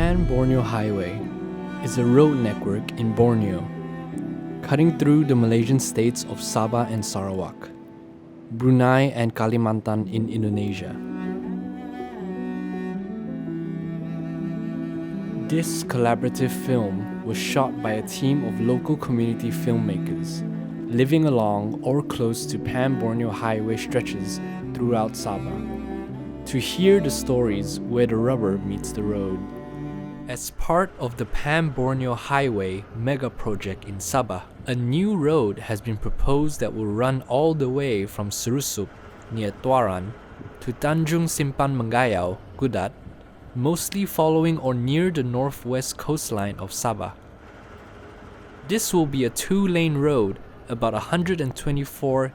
Pan Borneo Highway is a road network in Borneo, cutting through the Malaysian states of Sabah and Sarawak, Brunei and Kalimantan in Indonesia. This collaborative film was shot by a team of local community filmmakers living along or close to Pan Borneo Highway stretches throughout Sabah, to hear the stories where the rubber meets the road. As part of the Pan Borneo Highway mega project in Sabah, a new road has been proposed that will run all the way from Serusup near Tuaran to Tanjung Simpan Menggayau, Kudat, mostly following or near the northwest coastline of Sabah. This will be a 2-lane road about 124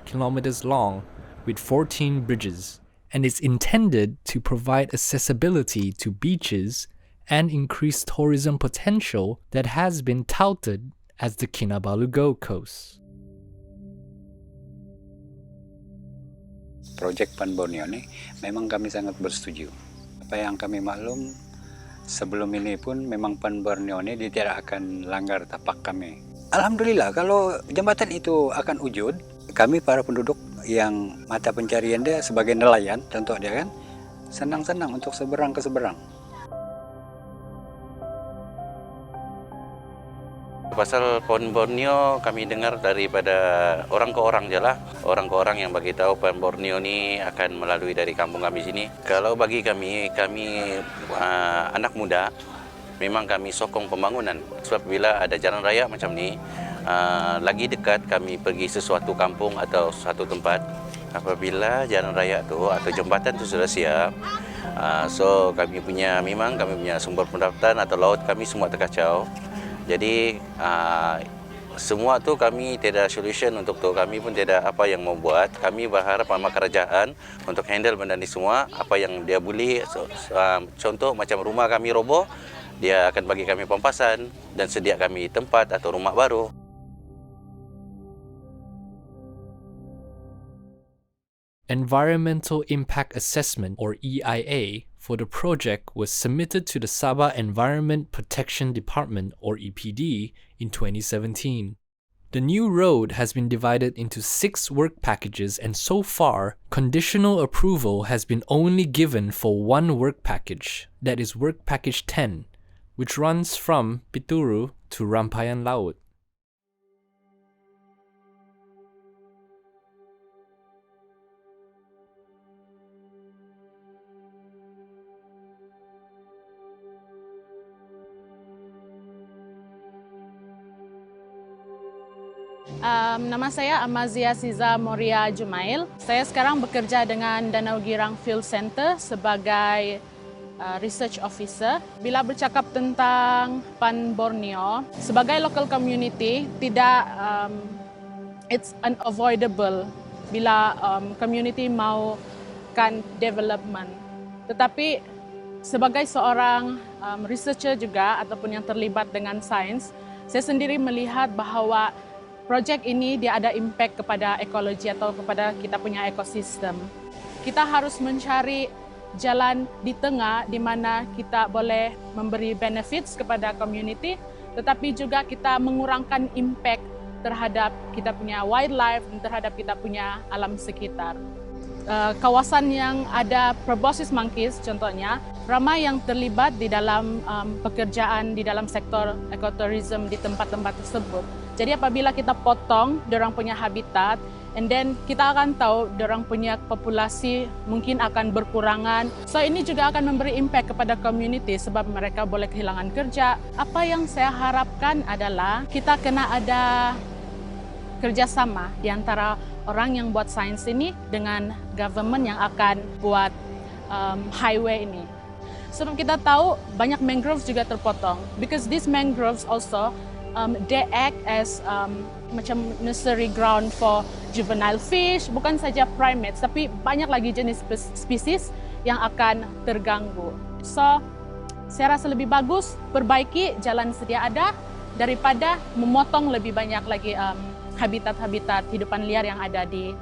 kilometers long with 14 bridges, and is intended to provide accessibility to beaches and increase tourism potential that has been touted as the Kinabalu Gold Coast. Projek Pan Borneo ini memang kami sangat bersetuju. Apa yang kami maklum sebelum ini pun memang Pan Borneo ini dia tidak akan langgar tapak kami. Alhamdulillah kalau jembatan itu akan wujud, kami para penduduk yang mata pencarian dia sebagai nelayan, contoh dia kan, senang-senang untuk seberang ke seberang. Pasal Pan Borneo kami dengar daripada orang ke orang je lah. Orang ke orang yang bagi tahu Pan Borneo ni akan melalui dari kampung kami sini. Kalau bagi kami anak muda, memang kami sokong pembangunan. Sebab bila ada jalan raya macam ni, lagi dekat kami pergi sesuatu kampung atau suatu tempat. Apabila jalan raya tu atau jembatan tu sudah siap, so kami punya sumber pendapatan atau laut kami semua terkacau. Jadi semua tu kami tidak solution untuk tu, kami pun tidak apa yang mau buat. Kami berharap sama kerajaan untuk handle benda ni semua, apa yang dia boleh. Contoh macam rumah kami roboh, dia akan bagi kami pampasan dan sedia kami tempat atau rumah baru. Environmental Impact Assessment, or EIA, for the project was submitted to the Sabah Environment Protection Department, or EPD, in 2017. The new road has been divided into 6 work packages, and so far, conditional approval has been only given for one work package, that is Work Package 10, which runs from Pituru to Rampayan Laut. Nama saya Amazia Siza Moria Jumail. Saya sekarang bekerja dengan Danau Girang Field Center sebagai research officer. Bila bercakap tentang Pan Borneo, sebagai local community, it's unavoidable bila community maukan development. Tetapi sebagai seorang researcher juga ataupun yang terlibat dengan sains, saya sendiri melihat bahawa projek ini dia ada impact kepada ekologi atau kepada kita punya ekosistem. Kita harus mencari jalan di tengah di mana kita boleh memberi benefits kepada community, tetapi juga kita mengurangkan impact terhadap kita punya wildlife dan terhadap kita punya alam sekitar. Kawasan yang ada proboscis monkeys contohnya, ramai yang terlibat di dalam pekerjaan di dalam sektor ekoturism di tempat-tempat tersebut. Jadi apabila kita potong dorang punya habitat, and then kita akan tahu dorang punya populasi mungkin akan berkurangan. So ini juga akan memberi impact kepada community sebab mereka boleh kehilangan kerja. Apa yang saya harapkan adalah kita kena ada kerjasama di antara orang yang buat sains ini dengan government yang akan buat highway ini. Sebab kita tahu banyak mangroves juga terpotong. Because these mangroves also they act as macam nursery ground for juvenile fish, bukan saja primates, tapi banyak lagi jenis spesies yang akan terganggu. So, saya rasa lebih bagus perbaiki jalan sedia ada daripada memotong lebih banyak lagi habitat-habitat hidupan liar yang ada di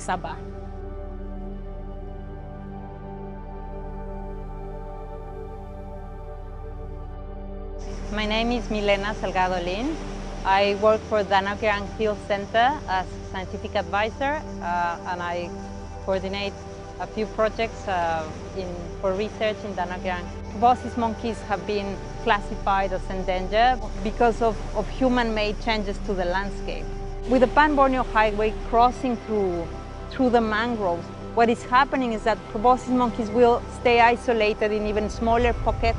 Sabah. My name is Milena Salgado Lin. I work for Danagerang Field Center as scientific advisor, and I coordinate a few projects for research in Danagerang. Proboscis monkeys have been classified as endangered because of human-made changes to the landscape. With the Pan Borneo Highway crossing through the mangroves, what is happening is that proboscis monkeys will stay isolated in even smaller pockets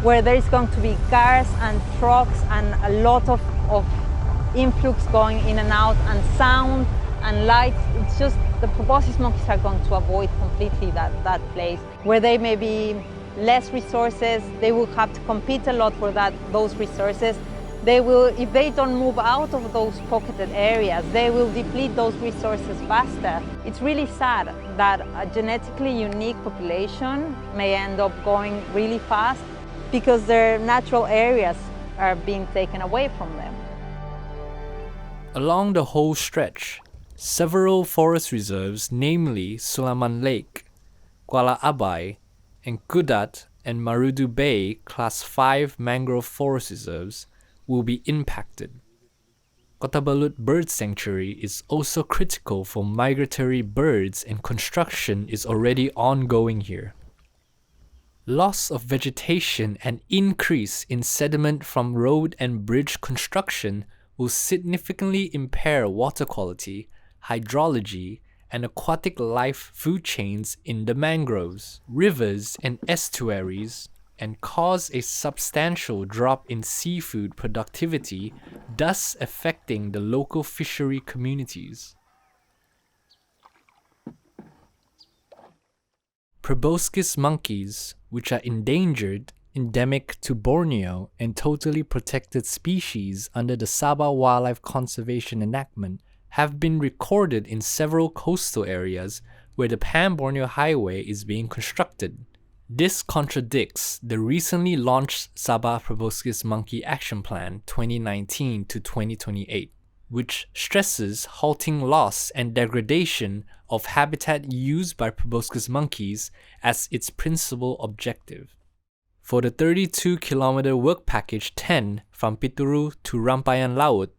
where there is going to be cars and trucks and a lot of influx going in and out, and sound and lights. It's just the proboscis monkeys are going to avoid completely that place where they may be less resources. They will have to compete a lot for those resources. They will, if they don't move out of those pocketed areas, they will deplete those resources faster. It's really sad that a genetically unique population may end up going really fast because their natural areas are being taken away from them. Along the whole stretch, several forest reserves, namely Sulaman Lake, Kuala Abai, and Kudat and Marudu Bay Class 5 mangrove forest reserves, will be impacted. Kota Balut Bird Sanctuary is also critical for migratory birds, and construction is already ongoing here. Loss of vegetation and increase in sediment from road and bridge construction will significantly impair water quality, hydrology, and aquatic life food chains in the mangroves, rivers, and estuaries, and cause a substantial drop in seafood productivity, thus affecting the local fishery communities. Proboscis monkeys, which are endangered, endemic to Borneo, and totally protected species under the Sabah Wildlife Conservation Enactment, have been recorded in several coastal areas where the Pan Borneo Highway is being constructed. This contradicts the recently launched Sabah Proboscis Monkey Action Plan 2019 to 2028, which stresses halting loss and degradation of habitat used by proboscis monkeys as its principal objective. For the 32-kilometer Work Package 10 from Pituru to Rampayan Laut,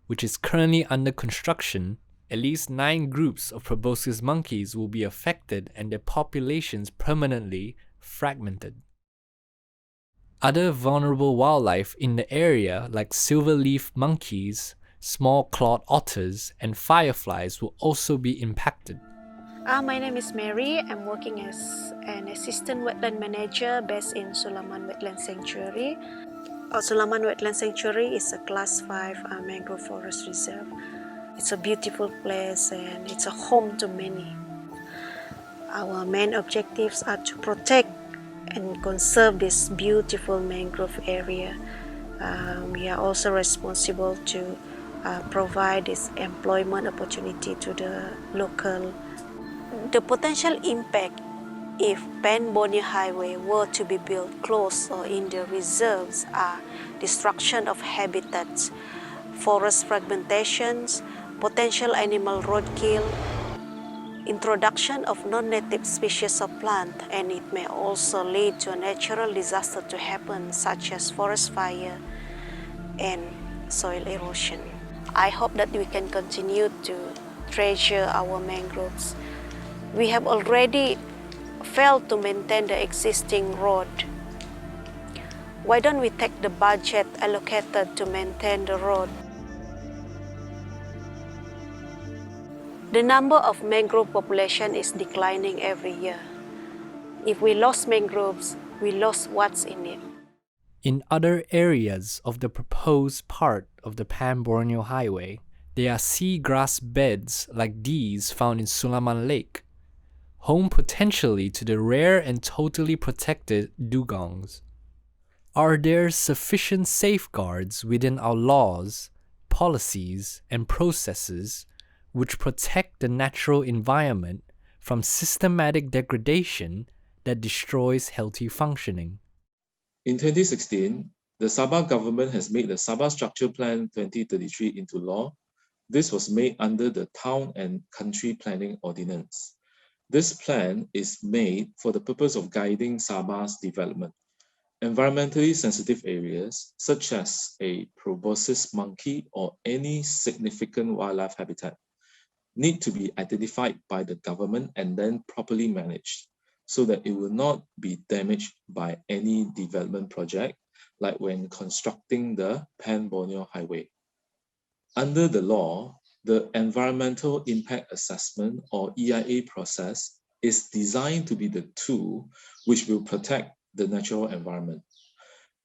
which is currently under construction, at least 9 groups of proboscis monkeys will be affected and their populations permanently fragmented. Other vulnerable wildlife in the area, like silverleaf monkeys, small clawed otters, and fireflies, will also be impacted. My name is Mary. I'm working as an assistant wetland manager based in Sulaman Wetland Sanctuary. Sulaman Wetland Sanctuary is a Class 5 mangrove forest reserve. It's a beautiful place and it's a home to many. Our main objectives are to protect and conserve this beautiful mangrove area. We are also responsible to provide this employment opportunity to the local. The potential impact if Pan Borneo Highway were to be built close or in the reserves are destruction of habitats, forest fragmentations, potential animal roadkill, introduction of non-native species of plant, and it may also lead to a natural disaster to happen such as forest fire and soil erosion. I hope that we can continue to treasure our mangroves. We have already failed to maintain the existing road. Why don't we take the budget allocated to maintain the road? The number of mangrove population is declining every year. If we lost mangroves, we lost what's in it. In other areas of the proposed part of the Pan Borneo Highway, there are seagrass beds like these found in Sulaman Lake, home potentially to the rare and totally protected dugongs. Are there sufficient safeguards within our laws, policies, and processes which protect the natural environment from systematic degradation that destroys healthy functioning? In 2016, the Sabah government has made the Sabah Structure Plan 2033 into law. This was made under the Town and Country Planning Ordinance. This plan is made for the purpose of guiding Sabah's development. Environmentally sensitive areas, such as a proboscis monkey or any significant wildlife habitat, need to be identified by the government and then properly managed so that it will not be damaged by any development project, like when constructing the Pan Borneo Highway. Under the law, the Environmental Impact Assessment or EIA process is designed to be the tool which will protect the natural environment.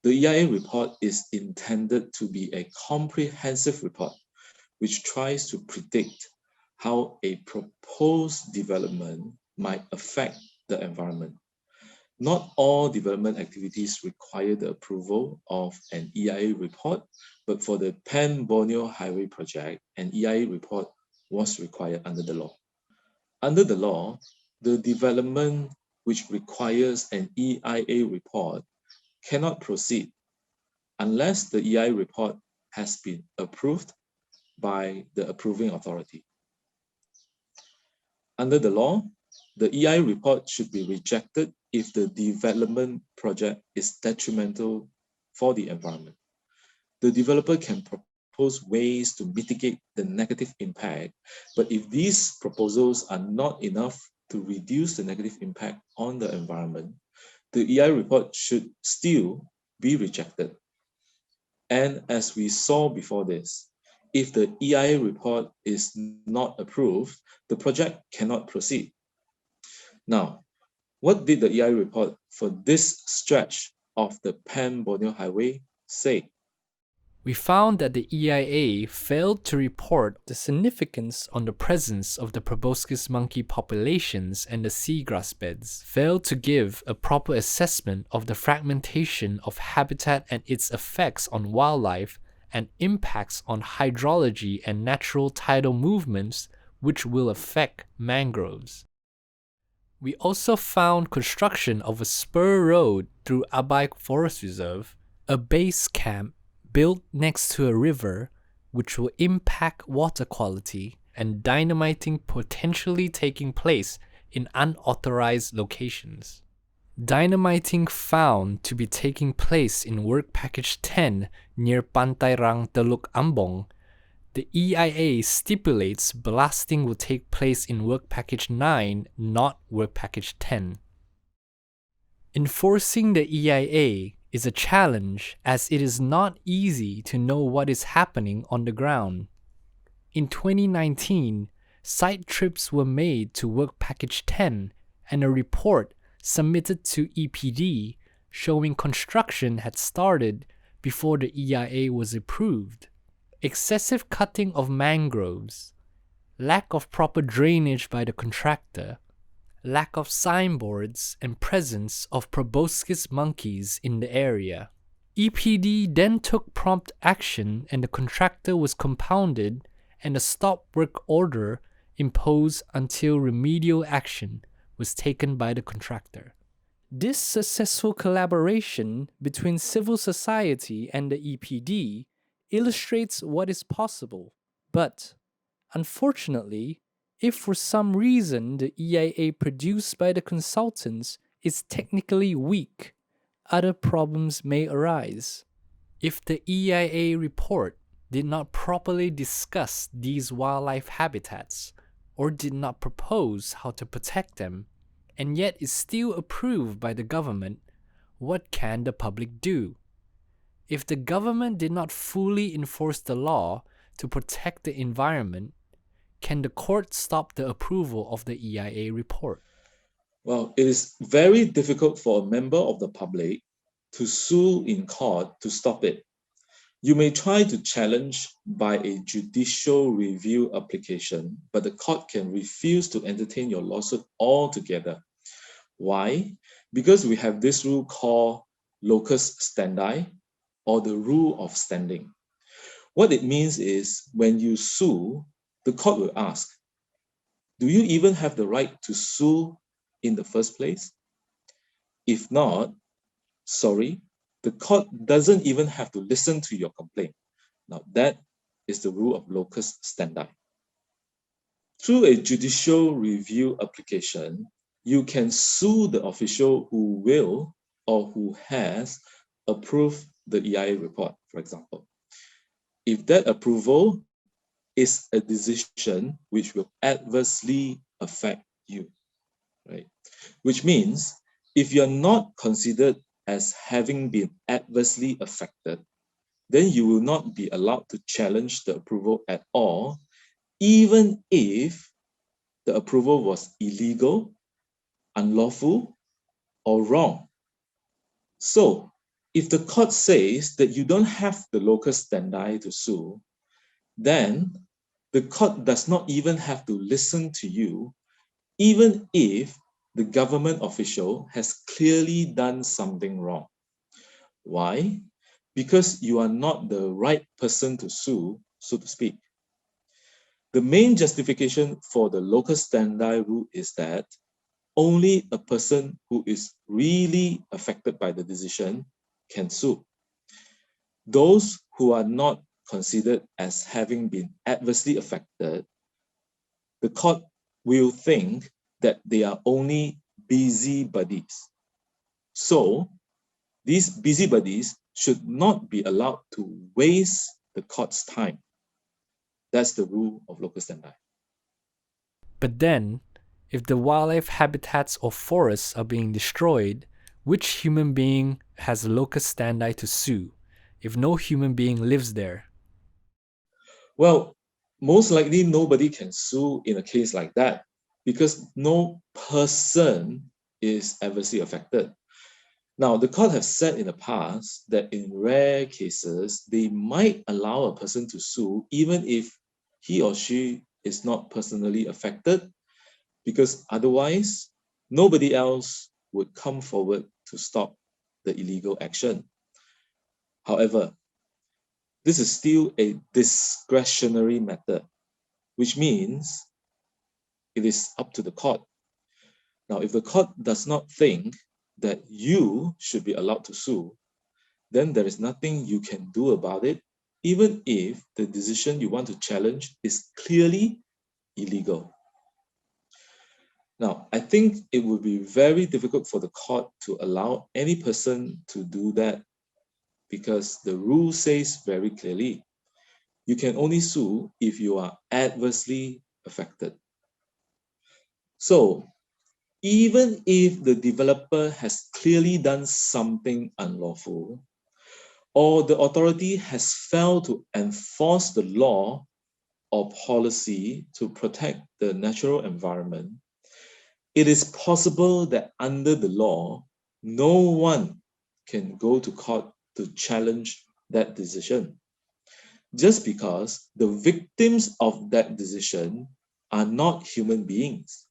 The EIA report is intended to be a comprehensive report which tries to predict how a proposed development might affect the environment. Not all development activities require the approval of an EIA report, but for the Pan Borneo Highway project, an EIA report was required under the law. Under the law, the development which requires an EIA report cannot proceed unless the EIA report has been approved by the approving authority. Under the law, the EIA report should be rejected if the development project is detrimental for the environment. The developer can propose ways to mitigate the negative impact, but if these proposals are not enough to reduce the negative impact on the environment, the EIA report should still be rejected. And as we saw before this, if the EIA report is not approved, the project cannot proceed. Now, what did the EIA report for this stretch of the Pan Borneo Highway say? We found that the EIA failed to report the significance on the presence of the proboscis monkey populations and the seagrass beds, failed to give a proper assessment of the fragmentation of habitat and its effects on wildlife and impacts on hydrology and natural tidal movements which will affect mangroves. We also found construction of a spur road through Abai Forest Reserve, a base camp built next to a river which will impact water quality, and dynamiting potentially taking place in unauthorized locations. Dynamiting found to be taking place in Work Package 10 near Pantai Rang Teluk Ambong. The EIA stipulates blasting will take place in Work Package 9, not Work Package 10. Enforcing the EIA is a challenge as it is not easy to know what is happening on the ground. In 2019, site trips were made to Work Package 10 and a report submitted to EPD showing construction had started before the EIA was approved. Excessive cutting of mangroves, lack of proper drainage by the contractor, lack of signboards, and presence of proboscis monkeys in the area. EPD then took prompt action and the contractor was compounded and a stop work order imposed until remedial action was taken by the contractor. This successful collaboration between civil society and the EPD illustrates what is possible, but unfortunately, if for some reason the EIA produced by the consultants is technically weak, other problems may arise. If the EIA report did not properly discuss these wildlife habitats or did not propose how to protect them, and yet is still approved by the government, what can the public do? If the government did not fully enforce the law to protect the environment, can the court stop the approval of the EIA report? Well, it is very difficult for a member of the public to sue in court to stop it. You may try to challenge by a judicial review application, but the court can refuse to entertain your lawsuit altogether. Why? Because we have this rule called Locus Standi, or the rule of standing. What it means is when you sue, the court will ask, do you even have the right to sue in the first place? If not, sorry, the court doesn't even have to listen to your complaint. Now that is the rule of Locus Standi. Through a judicial review application, you can sue the official who will or who has approved the EIA report, for example. If that approval is a decision which will adversely affect you, right? Which means if you're not considered as having been adversely affected, then you will not be allowed to challenge the approval at all, even if the approval was illegal, unlawful, or wrong. So, if the court says that you don't have the locus standi to sue, then the court does not even have to listen to you, even if the government official has clearly done something wrong. Why? Because you are not the right person to sue, so to speak. The main justification for the locus standi rule is that only a person who is really affected by the decision can sue. Those who are not considered as having been adversely affected, the court will think that they are only busybodies. So, these busybodies should not be allowed to waste the court's time. That's the rule of locus standi. But then, if the wildlife habitats or forests are being destroyed, which human being has locus standi to sue if no human being lives there? Well, most likely nobody can sue in a case like that because no person is adversely affected. Now, the court has said in the past that in rare cases, they might allow a person to sue even if he or she is not personally affected, because otherwise, nobody else would come forward to stop the illegal action. However, this is still a discretionary matter, which means it is up to the court. Now, if the court does not think that you should be allowed to sue, then there is nothing you can do about it, even if the decision you want to challenge is clearly illegal. Now, I think it would be very difficult for the court to allow any person to do that because the rule says very clearly, you can only sue if you are adversely affected. So, even if the developer has clearly done something unlawful, or the authority has failed to enforce the law or policy to protect the natural environment, it is possible that under the law, no one can go to court to challenge that decision, just because the victims of that decision are not human beings,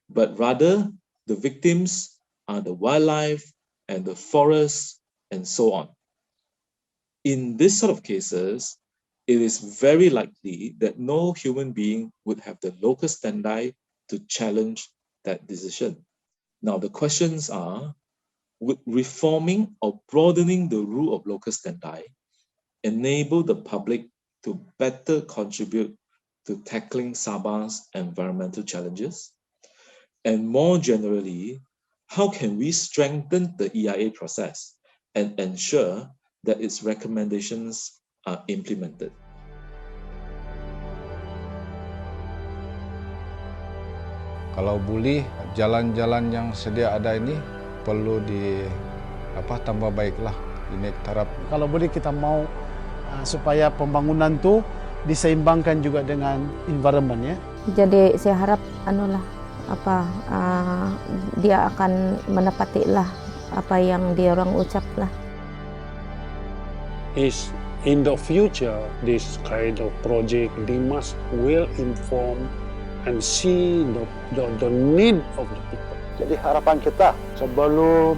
but rather the victims are the wildlife and the forests and so on. In this sort of cases, it is very likely that no human being would have the locus standi to challenge that decision. Now, the questions are, would reforming or broadening the rule of locus standi enable the public to better contribute to tackling Sabah's environmental challenges? And more generally, how can we strengthen the EIA process and ensure that its recommendations are implemented? Kalau boleh, jalan-jalan yang sedia ada ini perlu tambah baiklah, dinaik taraf. Kalau boleh kita mau supaya pembangunan tu diseimbangkan juga dengan environment ya. Jadi saya harap dia akan menepatilah apa yang dia orang ucaplah. Is in the future this kind of project they must well inform and see the need of the people. Jadi harapan kita sebelum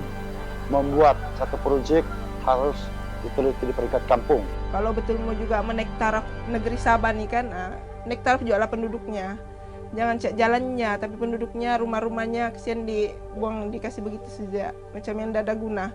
membuat satu projek harus diteliti di peringkat kampung. Kalau betul mau juga menaik taraf negeri Sabah nih kan, naik taraf juga lah penduduknya. Jangan cek jalannya, tapi penduduknya, rumah-rumahnya kesian dibuang, dikasih begitu saja, macam yang tidak ada guna.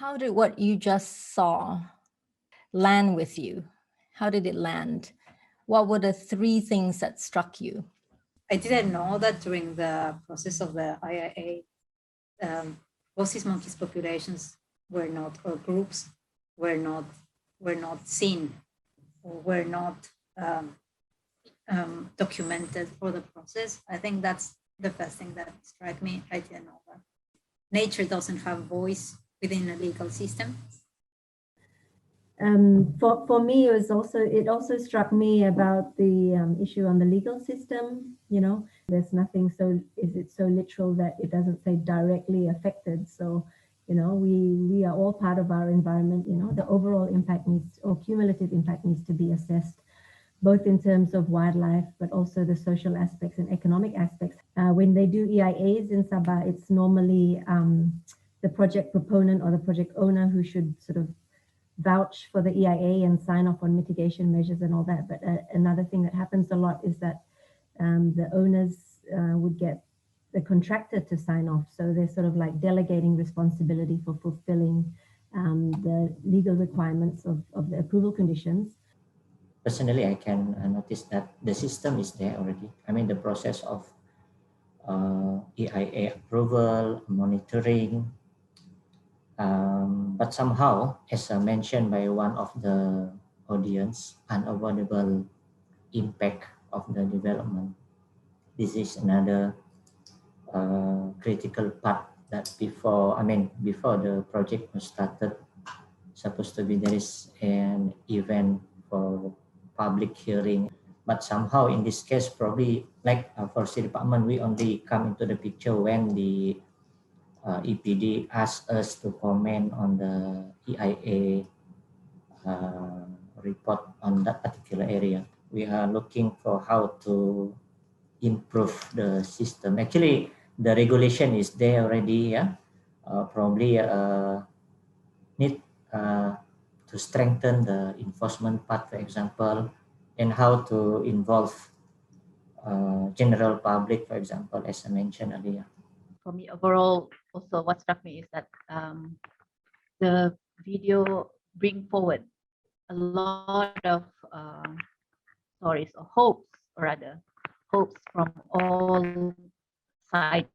How did what you just saw land with you? How did it land? What were the 3 things that struck you? I didn't know that during the process of the EIA, overseas monkeys populations were not, or groups were not seen or were not documented for the process. I think that's the first thing that struck me. I didn't know that nature doesn't have voice within a legal system. For me, it also struck me about the issue on the legal system. You know, there's nothing is it so literal that it doesn't say directly affected. So, you know, we are all part of our environment. You know, the overall impact cumulative impact needs to be assessed, both in terms of wildlife, but also the social aspects and economic aspects. When they do EIAs in Sabah, it's normally the project proponent or the project owner who should sort of vouch for the EIA and sign off on mitigation measures and all that. But another thing that happens a lot is that the owners would get the contractor to sign off. So they're sort of like delegating responsibility for fulfilling the legal requirements of the approval conditions. Personally, I can notice that the system is there already. I mean, the process of EIA approval, monitoring, but somehow, as mentioned by one of the audience, unavoidable impact of the development. This is another critical part that before the project was started, supposed to be there is an event for public hearing, but somehow in this case, probably like forestry department, we only come into the picture when the EPD asked us to comment on the EIA report on that particular area. We are looking for how to improve the system. Actually, the regulation is there already. Yeah, probably need to strengthen the enforcement part, for example, and how to involve general public, for example, as I mentioned earlier. For me, overall, also what struck me is that the video bring forward a lot of stories or hopes, or rather hopes from all sides.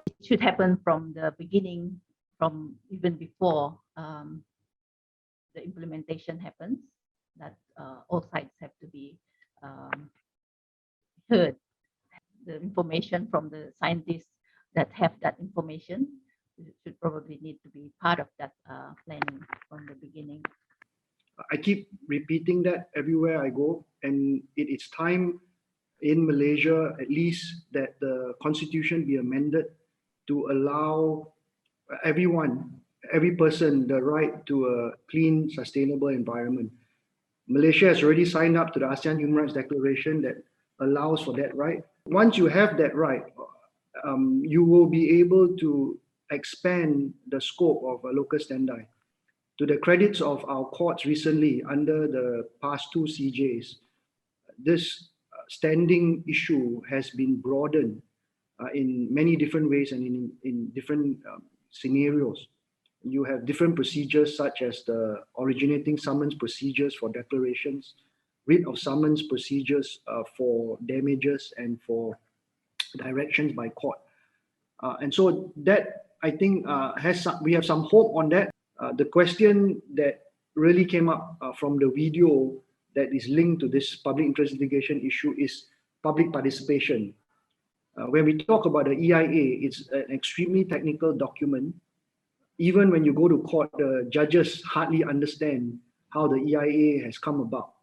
It should happen from the beginning, from even before the implementation happens, that all sides have to be heard. The information from the scientists that have that information should probably need to be part of that planning from the beginning. I keep repeating that everywhere I go, and it's time in Malaysia at least that the constitution be amended to allow every person the right to a clean, sustainable environment. Malaysia has already signed up to the ASEAN Human Rights Declaration that allows for that right. Once you have that right, you will be able to expand the scope of Locus Standi. To the credits of our courts recently, under the past 2 CJs, this standing issue has been broadened in many different ways and in different scenarios. You have different procedures such as the originating summons procedures for declarations, writ of summons procedures for damages and for directions by court. And so that, I think, we have some hope on that. The question that really came up from the video that is linked to this public interest litigation issue is public participation. When we talk about the EIA, it's an extremely technical document. Even when you go to court, the judges hardly understand how the EIA has come about.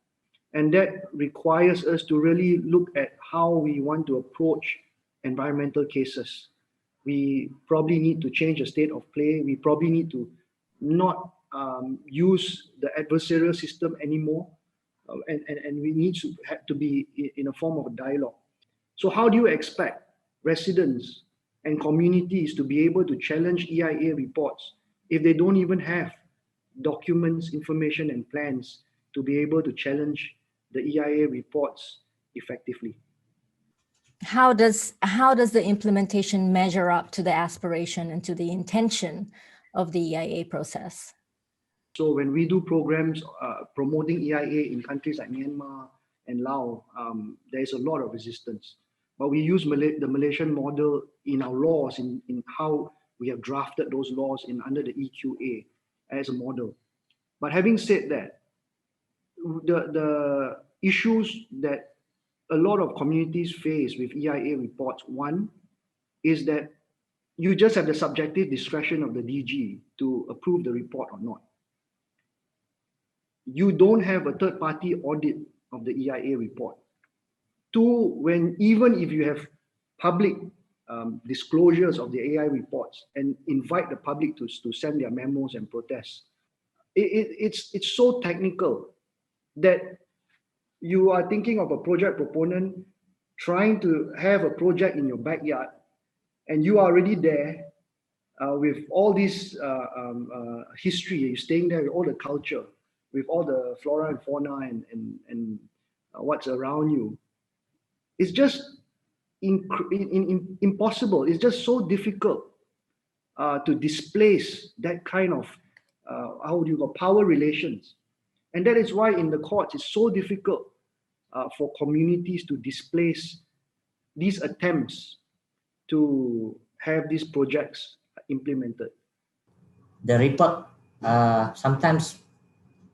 And that requires us to really look at how we want to approach environmental cases. We probably need to change the state of play. We probably need to not use the adversarial system anymore. And we need to be in a form of a dialogue. So how do you expect residents and communities to be able to challenge EIA reports if they don't even have documents, information, and plans to be able to challenge the EIA reports effectively? How does the implementation measure up to the aspiration and to the intention of the EIA process? So when we do programs promoting EIA in countries like Myanmar and Laos, there is a lot of resistance. But we use the Malaysian model in our laws, in how we have drafted those laws under the EQA as a model. But having said that, the issues that a lot of communities face with EIA reports, one is that you just have the subjective discretion of the DG to approve the report or not. You don't have a third-party audit of the EIA report. Two, even if you have public disclosures of the AI reports and invite the public to send their memos and protests, it's so technical that you are thinking of a project proponent trying to have a project in your backyard, and you are already there with all this history. You're staying there with all the culture, with all the flora and fauna and what's around you. It's just impossible. It's just so difficult to displace that kind of power relations. And that is why in the courts it's so difficult for communities to displace these attempts to have these projects implemented. The report sometimes,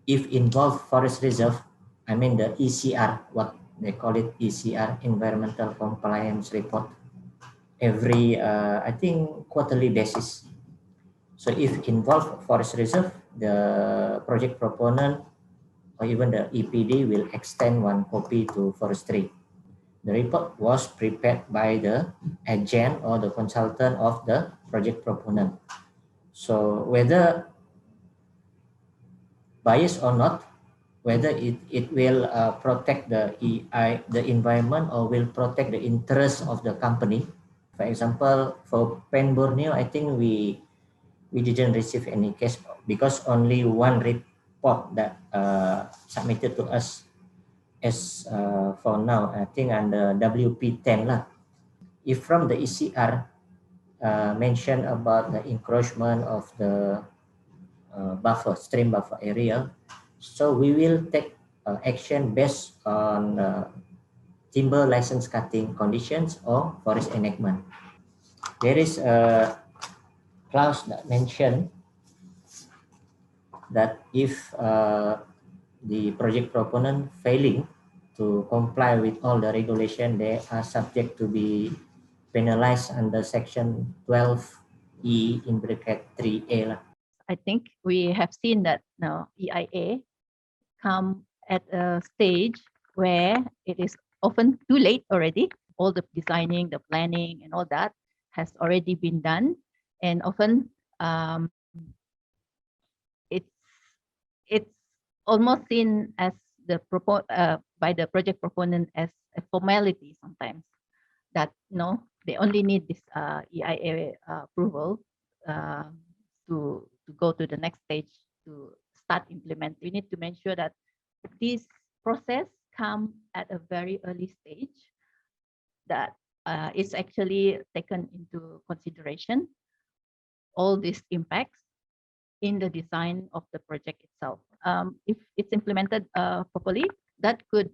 if involve forest reserve, I mean the ECR, what they call it, ECR, Environmental Compliance Report, every, I think, quarterly basis. So if involve forest reserve, the project proponent or even the EPD will extend one copy to forestry. The report was prepared by the agent or the consultant of the project proponent. So whether biased or not, whether it will protect the environment or will protect the interests of the company. For example, for Pan Borneo, I think we didn't receive any case because only one report that submitted to us as for now, I think under WP10 lah. If from the ECR mentioned about the encroachment of the stream buffer area, so we will take action based on timber license cutting conditions or forest enactment. There is a clause that mentioned that if the project proponent failing to comply with all the regulation, they are subject to be penalized under section 12E in bracket 3A. I think we have seen that now EIA come at a stage where it is often too late already. All the designing, the planning and all that has already been done. And often it's almost seen as by the project proponent as a formality sometimes, that they only need this EIA approval to go to the next stage to start implement. We need to make sure that this process come at a very early stage, that it's actually taken into consideration all these impacts in the design of the project itself. If it's implemented properly, that could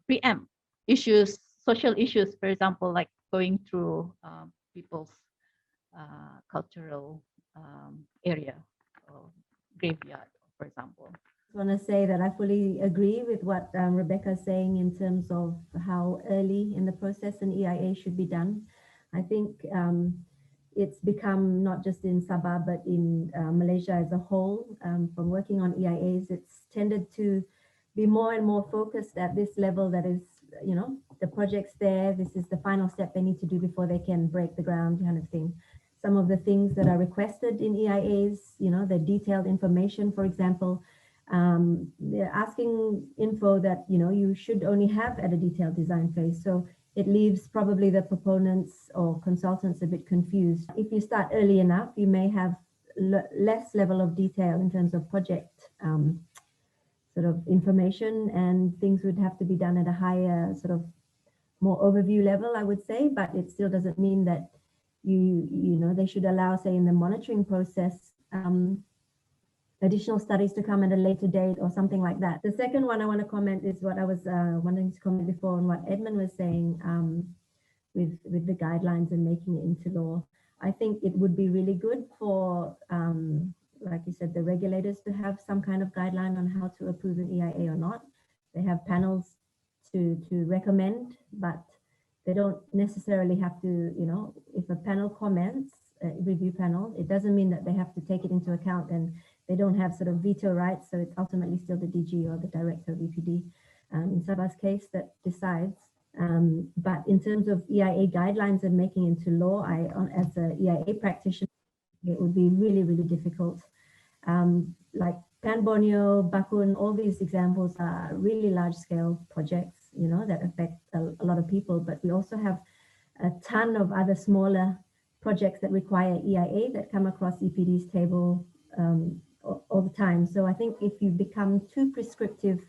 preempt issues, social issues, for example, like going through people's cultural area or graveyard, for example. I want to say that I fully agree with what Rebecca is saying in terms of how early in the process an EIA should be done. I think it's become not just in Sabah, but in Malaysia as a whole, from working on EIAs, it's tended to be more and more focused at this level that is, the project's there, this is the final step they need to do before they can break the ground kind of thing. Some of the things that are requested in EIAs, the detailed information, for example, they're asking info that, you should only have at a detailed design phase. So it leaves probably the proponents or consultants a bit confused. If you start early enough, you may have less level of detail in terms of project sort of information, and things would have to be done at a higher sort of more overview level, I would say, but it still doesn't mean that they should allow, say, in the monitoring process, additional studies to come at a later date or something like that. The second one I want to comment is what I was wanting to comment before on what Edmund was saying with the guidelines and making it into law. I think it would be really good for, like you said, the regulators to have some kind of guideline on how to approve an EIA or not. They have panels to recommend, but they don't necessarily have to, if a panel comments, a review panel, it doesn't mean that they have to take it into account, and they don't have sort of veto rights. So it's ultimately still the DG or the director of EPD, in Sabah's case, that decides. But in terms of EIA guidelines and making into law, as an EIA practitioner, it would be really, really difficult. Like Pan Borneo, Bakun, all these examples are really large-scale projects, that affect a lot of people. But we also have a ton of other smaller projects that require EIA that come across EPD's table all the time. So I think if you become too prescriptive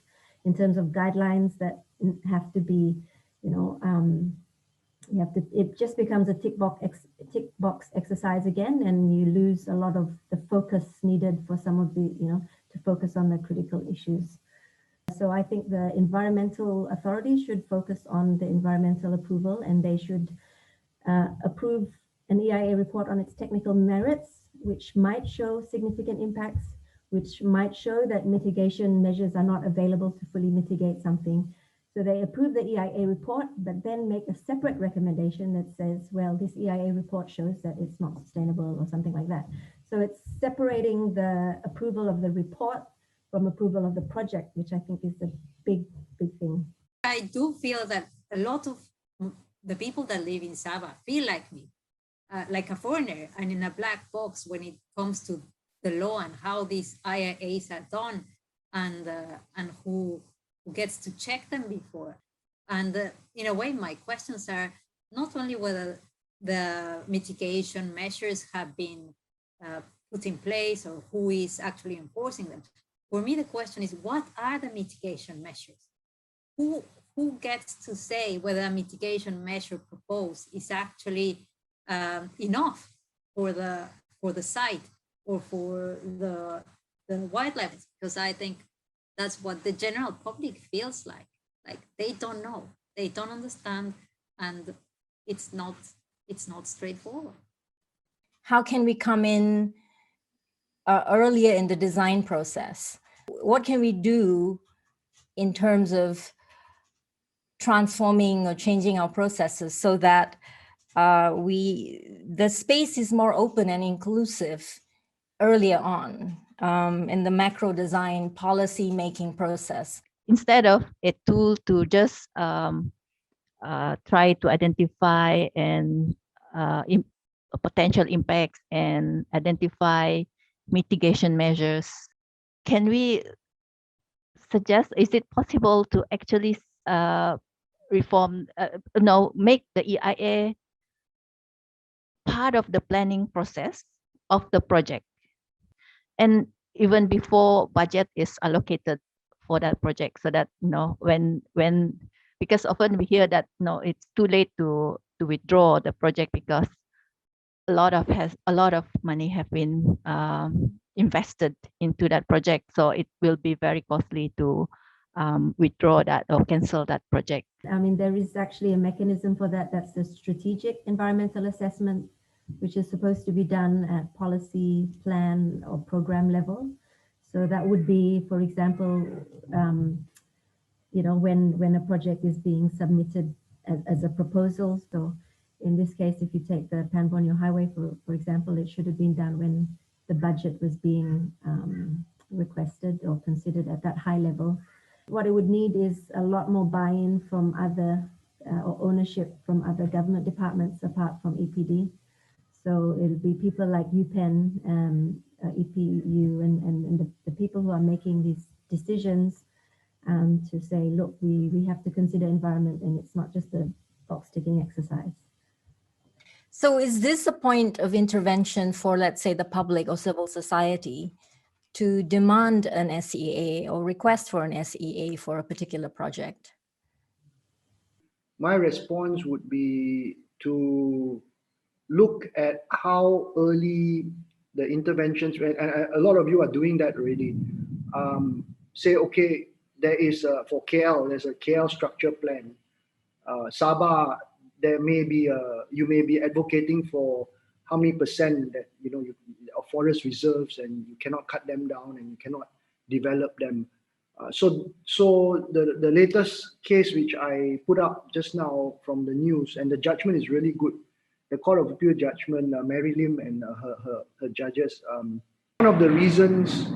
in terms of guidelines that have to be, it just becomes a tick box exercise again, and you lose a lot of the focus needed for some of the, to focus on the critical issues. So I think the environmental authorities should focus on the environmental approval, and they should approve an EIA report on its technical merits, which might show significant impacts, which might show that mitigation measures are not available to fully mitigate something. So they approve the EIA report, but then make a separate recommendation that says, well, this EIA report shows that it's not sustainable or something like that. So it's separating the approval of the report from approval of the project, which I think is the big thing. I do feel that a lot of the people that live in Sabah feel like me, like a foreigner and in a black box when it comes to the law and how these IIAs are done, and who gets to check them before. And in a way, my questions are not only whether the mitigation measures have been put in place or who is actually enforcing them. For me, the question is, what are the mitigation measures? Who gets to say whether a mitigation measure proposed is actually enough for the site or for the wildlife? Because I think that's what the general public feels like. Like they don't know, they don't understand, and it's not straightforward. How can we come in earlier in the design process? What can we do in terms of transforming or changing our processes so that the space is more open and inclusive earlier on in the macro design policy making process? Instead of a tool to just try to identify and potential impacts and identify mitigation measures, can we suggest, is it possible to actually reform, make the EIA part of the planning process of the project? And even before budget is allocated for that project, so that when because often we hear that it's too late to withdraw the project because a lot of money have been invested into that project, so it will be very costly to withdraw that or cancel that project. I mean, there is actually a mechanism for that. That's the strategic environmental assessment, which is supposed to be done at policy, plan, or program level. So that would be, for example, when a project is being submitted as a proposal. So in this case, if you take the Pan Borneo Highway, for example, it should have been done when the budget was being requested or considered at that high level. What it would need is a lot more buy-in from other or ownership from other government departments apart from EPD. So it'll be people like UPenn, EPU, and the people who are making these decisions to say, look, we have to consider environment, and it's not just a box-ticking exercise. So is this a point of intervention for, let's say, the public or civil society to demand an SEA or request for an SEA for a particular project? My response would be to look look at how early the interventions, and a lot of you are doing that already. Say, okay, there is for KL, there's a KL structure plan. Sabah, there may be you may be advocating for how many percent that of forest reserves, and you cannot cut them down and you cannot develop them. So the latest case which I put up just now from the news, and the judgment is really good. The Court of Appeal judgment, Mary Lim and her judges. One of the reasons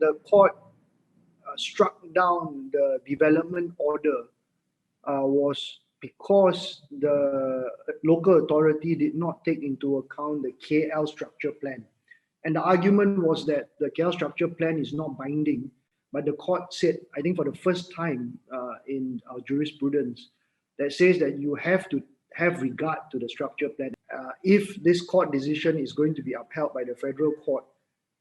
the court struck down the development order was because the local authority did not take into account the KL structure plan. And the argument was that the KL structure plan is not binding, but the court said, I think for the first time in our jurisprudence, that says that you have to have regard to the structure plan. If this court decision is going to be upheld by the federal court,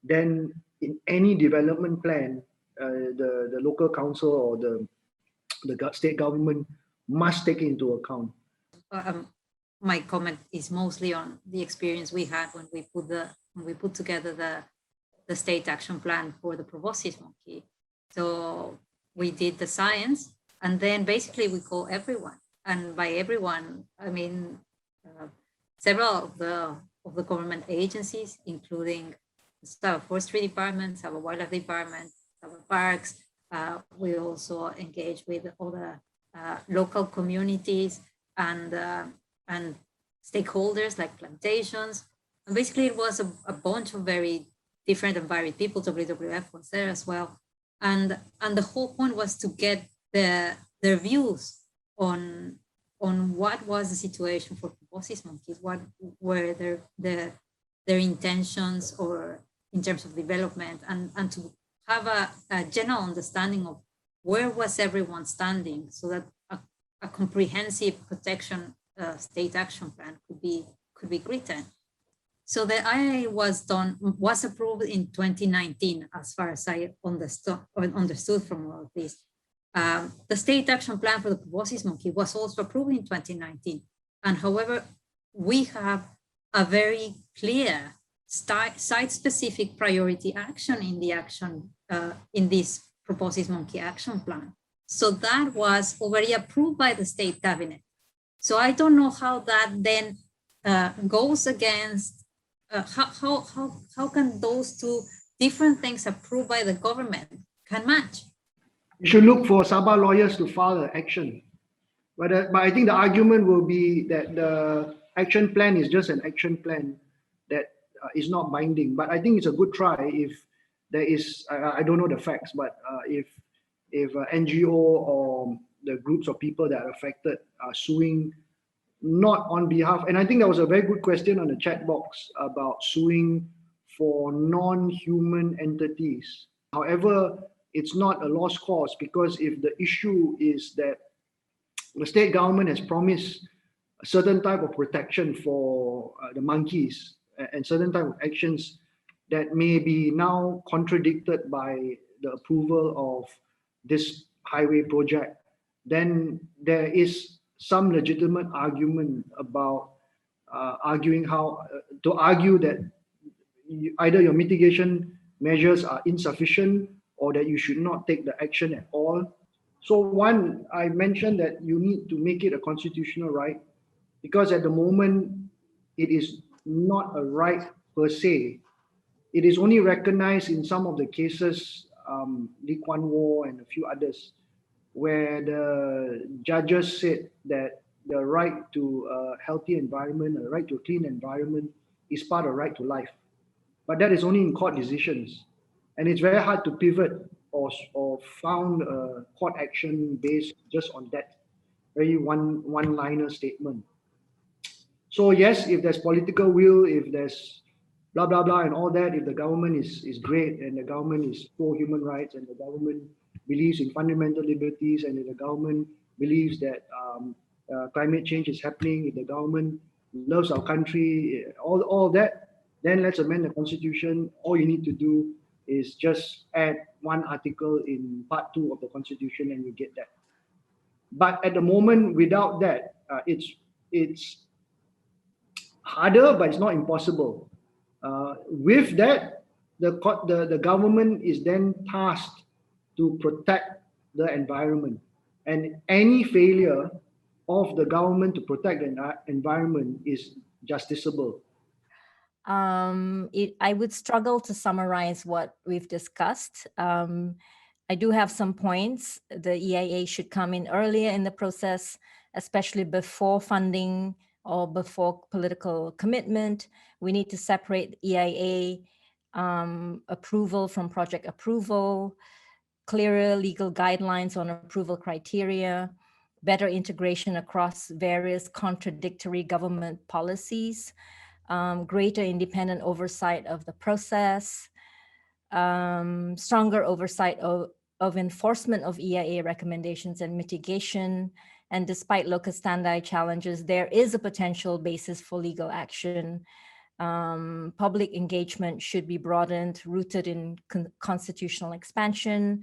then in any development plan, the local council or the state government must take into account. My comment is mostly on the experience we had when we put together the state action plan for the proboscis monkey. So we did the science, and then basically we call everyone, and by everyone I mean several of the government agencies, including the Sabah Forestry Department, Sabah Wildlife Department, Sabah Parks. We also engage with all the local communities and stakeholders like plantations. And basically, it was a bunch of very different and varied people. WWF was there as well, and the whole point was to get their views on what was the situation for proboscis monkeys, what were their intentions or in terms of development, and to have a general understanding of where was everyone standing, so that a comprehensive protection state action plan could be written. So the EIA was approved in 2019, as far as I understood from all of this. The state action plan for the proboscis monkey was also approved in 2019, and however, we have a very clear site-specific priority action in the action in this proboscis monkey action plan. So that was already approved by the state cabinet. So I don't know how that then goes against, how can those two different things approved by the government can match? You should look for Sabah lawyers to file an action. But I think the argument will be that the action plan is just an action plan that is not binding. But I think it's a good try if there is, I don't know the facts, but if NGO or the groups of people that are affected are suing not on behalf, and I think that was a very good question on the chat box about suing for non-human entities. However, it's not a lost cause, because if the issue is that the state government has promised a certain type of protection for the monkeys and certain type of actions that may be now contradicted by the approval of this highway project, then there is some legitimate argument about arguing how to argue that either your mitigation measures are insufficient or that you should not take the action at all. So one, I mentioned that you need to make it a constitutional right, because at the moment it is not a right per se. It is only recognized in some of the cases, Lee Kuan Yew and a few others, where the judges said that the right to a healthy environment, a right to a clean environment, is part of right to life. But that is only in court decisions. And it's very hard to pivot or found a court action based just on that very one-liner statement. So yes, if there's political will, if there's blah, blah, blah, and all that, if the government is great and the government is for human rights and the government believes in fundamental liberties and if the government believes that climate change is happening, if the government loves our country, all that, then let's amend the constitution. All you need to do is just add one article in part 2 of the constitution and you get that. But at the moment, without that, it's harder, but it's not impossible. With that, the government is then tasked to protect the environment, and any failure of the government to protect the environment is justiciable. I would struggle to summarize what we've discussed. I do have some points. The EIA should come in earlier in the process, especially before funding or before political commitment. We need to separate EIA approval from project approval, clearer legal guidelines on approval criteria, better integration across various contradictory government policies, greater independent oversight of the process, stronger oversight of enforcement of EIA recommendations and mitigation. And despite Locus Standi challenges, there is a potential basis for legal action. Public engagement should be broadened, rooted in constitutional expansion.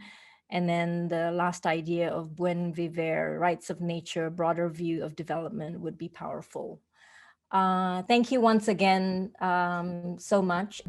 And then the last idea of buen vivir, rights of nature, broader view of development would be powerful. Thank you once again so much.